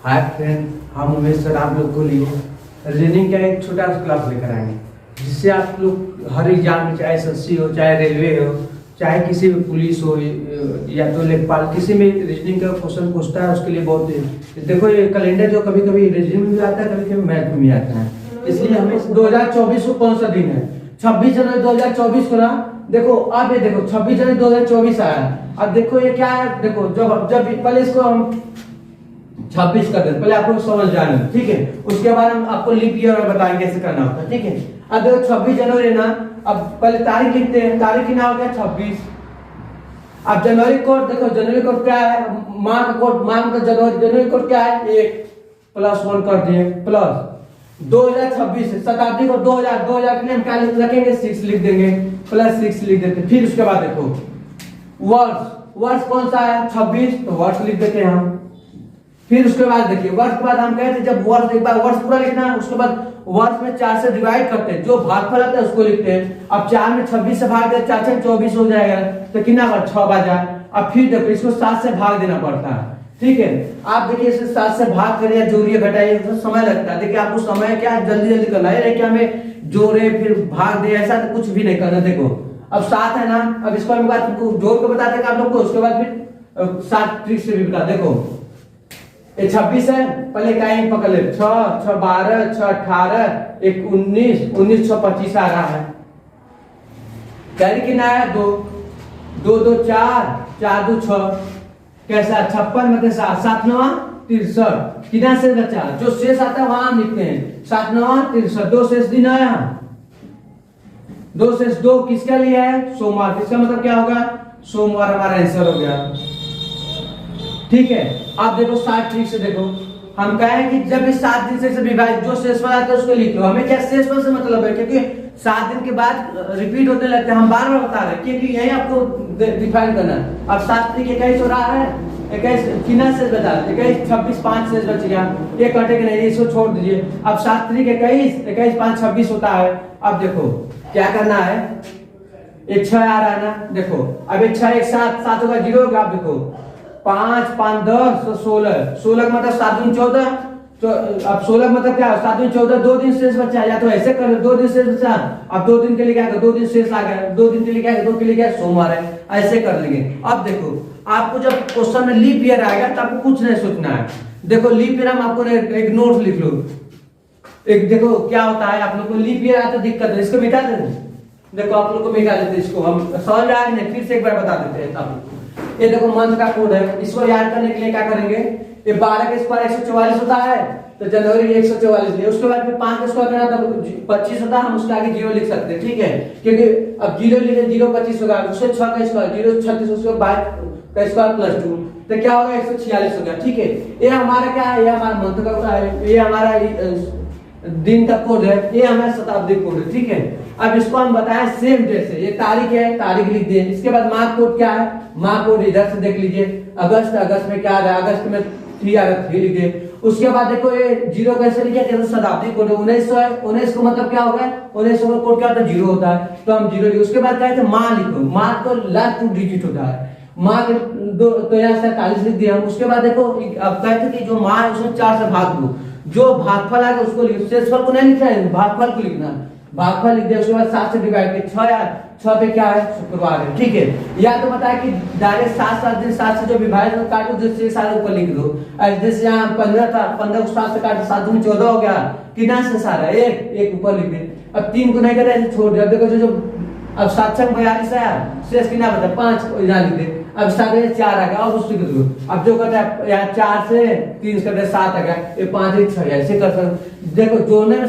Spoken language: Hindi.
हाय फ्रेंड, हम उमेश सर आप लोग को लिए रीजनिंग का एक छोटा सा क्लास लेकर आएंगे, जिससे आप लोग हर एग्जाम में, चाहे एसएससी हो, चाहे रेलवे हो, चाहे किसी भी पुलिस हो या तो लेखपाल, किसी में रीजनिंग का क्वेश्चन पूछता है उसके लिए बहुत। देखो ये कैलेंडर जो कभी कभी रीजनिंग में भी आता है, कभी कभी मैथ में भी आता है। इसलिए हमें 2024 को कौन सा दिन है, 26 जनवरी 2024 को ना। देखो अब ये देखो 26 जनवरी 2024 आया। अब देखो ये क्या है, देखो जब पहले इसको हम 26 कर दें, पहले आपको समझ जाना, ठीक है। उसके बाद हम आपको लीप ईयर बताएंगे कैसे करना होता है, ठीक है। अब देखो 26 जनवरी ना, अब पहले तारीख लिखते हैं, तारीख की नाम हो गया 26। अब जनवरी कोड देखो, जनवरी कोड क्या है, माह का कोड, माह का जनवरी कोड क्या है 1 +1 कर दिए, प्लस 2026 शताब्दी को 2000 के लिए हम क्या रखेंगे 6 लिख देंगे, +6 लिख देते। फिर उसके बाद देखो वर्ष कौन सा है 26, तो वर्ष लिख देते हैं हम। फिर उसके बाद देखिए वर्ष के बाद हम कहते हैं जब वर्ष एक बार वर्ष पूरा लिखना है, उसके बाद वर्ष में 4 से डिवाइड करते हैं, जो भागफल आता है उसको लिखते हैं। अब 4 में 26 से भाग दे, 4 से 24 हो जाएगा, तो कितना बार 6 बचा। अब फिर देखो इसको 7 से भाग देना पड़ता है, ठीक है। आप देखिए इसे 7 से भाग करिए, जोड़िए घटाइए, तो समय लगता है। देखिए आपको समय क्या है, जल्दी करना है, क्या हमें जोड़े फिर भाग दे, ऐसा तो कुछ भी नहीं करना। देखो अब 7 है ना, अब इसको हम बात जोड़ के बताते हैं आप लोग को, उसके बाद फिर 7 ट्रिक से भी बता। देखो ये 26 है, पहले क्या है पकड़ ले, 6 6 12 6 18 1 19 19 6 25 आ रहा है। कैरी कितना है 2 2 2 4 4 2 6, कैसा 56 में 7 7 9 63, कितना शेष बचा, जो शेष आता है वहां हम लिखते हैं 7 9 63, 2 शेष दिन आया, 2 शेष 2 किसका लिया है सोमवार, किसका मतलब क्या होगा सोमवार, हमारा आंसर हो गया, ठीक है। आप देखो 7 ट्रिक से देखो, हम कहें कि जब इस 7 दिन से विभाजित जो शेषफल आता है उसको लिख लो। हमें क्या शेषफल से मतलब है, क्योंकि 7 दिन के बाद रिपीट होने लगते हैं, हम बार बार बता रहे हैं, क्योंकि यही आपको डिफाइन करना है। अब 7 ट्रिक 21 हो रहा है, 21 कितना शेष बचा, 21 26 5 शेष बच गया, ये कटेगा नहीं, इसको छोड़ दीजिए। अब 7 ट्रिक 21 5 26 होता है। अब देखो क्या करना है, ये 6 आ रहा है ना, देखो अब ये 6 1 7 7 होगा 0 होगा। आप देखो 5 5 10 16 16 का मतलब 7 दूनी 14, तो अब 16 का मतलब क्या है 7 दूनी 14, 2 दिन शेष बचा, या तो ऐसे कर लो 2 दिन शेष बचा। अब 2 दिन के लिए क्या है, 2 दिन शेष आ गया, 2 दिन के लिए क्या है, 2 के लिए क्या है सोमवार है, ऐसे कर लेंगे। अब देखो आपको जब क्वेश्चन में लीप ईयर आएगा तो आपको कुछ नहीं सोचना है। देखो लीप ईयर हम आपको एक नोट लिख लो, एक देखो क्या होता है, आप लोग को लीप ईयर आता दिक्कत है, इसको मिटा देते। देखो आप लोग को मिटा देते, इसको हम समझ आए नहीं, फिर से एक बार बता देते हैं आप। ये देखो मंथ का कोड है, इसको याद करने के लिए क्या करेंगे, ये 12 के स्क्वायर 144 होता है, तो जनवरी 144 लिए, उसके बाद फिर 5 का स्क्वायर करना तो 25 होता है, हम उसके आगे 0 लिख सकते हैं, ठीक है। क्योंकि अब 0 लिखे 0 25 होगा, उससे 6 का स्क्वायर 0 36, उसके बाद का स्क्वायर +2, तो क्या होगा 146 होगा, ठीक है। ये हमारा क्या है, ये हमारा मंथ का, ये हमारा दिन का कोड है, ये हमारा शताब्दी कोड है, ठीक है। अब इसको हम बताएं सेम डे से, ये तारीख है, तारीख लिख दिए। इसके बाद माह कोड क्या है, माह कोड इधर से देख लीजिए, अगस्त में क्या आ रहा है, अगस्त में 3 आ रहा है, 3 लिख दिए। उसके बाद देखो ये 0 कैसे लिखे, जैसे शताब्दी कोड 1900 है, 19 को मतलब क्या होगा, 1900 का कोड क्या होता है 0 होता है, तो हम 0 लिखे। उसके बाद क्या है माह लिखो, माह को लास्ट 2 डिजिट होता है, माह के तो यहाँ 47 लिख दिया हम। उसके बाद देखो अब कहते कि जो माह है उसमें 4 से भाग दो, जो भागफल आएगा उसको लिखो, शेषफल को नहीं लिखना है, भागफल को लिखना है, भागफल लिख दिया। उसके बाद 7 से डिवाइड किया, 6 पे क्या है शुक्रवार है, ठीक है। या तो बताया कि डायरेक्ट 7 दिन 7 से जो विभाजन काटो, जिससे सारे ऊपर लिख दो। जैसे यहाँ 15 था, 15 को 7 से काटो, 7 दूनी 14 हो गया, कितना से सारा एक ऊपर लिख दे। अब 3 को नहीं करे ऐसे छोड़ दिया, देखो जो अब 7 6 42 आया, शेष कितना बचा 5 यहाँ लिख दे। अब 7 4 आ गया, अब उसको लिख दो। अब जो कहते हैं यहाँ 4 से 3 करते 7 आ गया, ये 5 1 6 ऐसे कर सकते। देखो जोड़ने में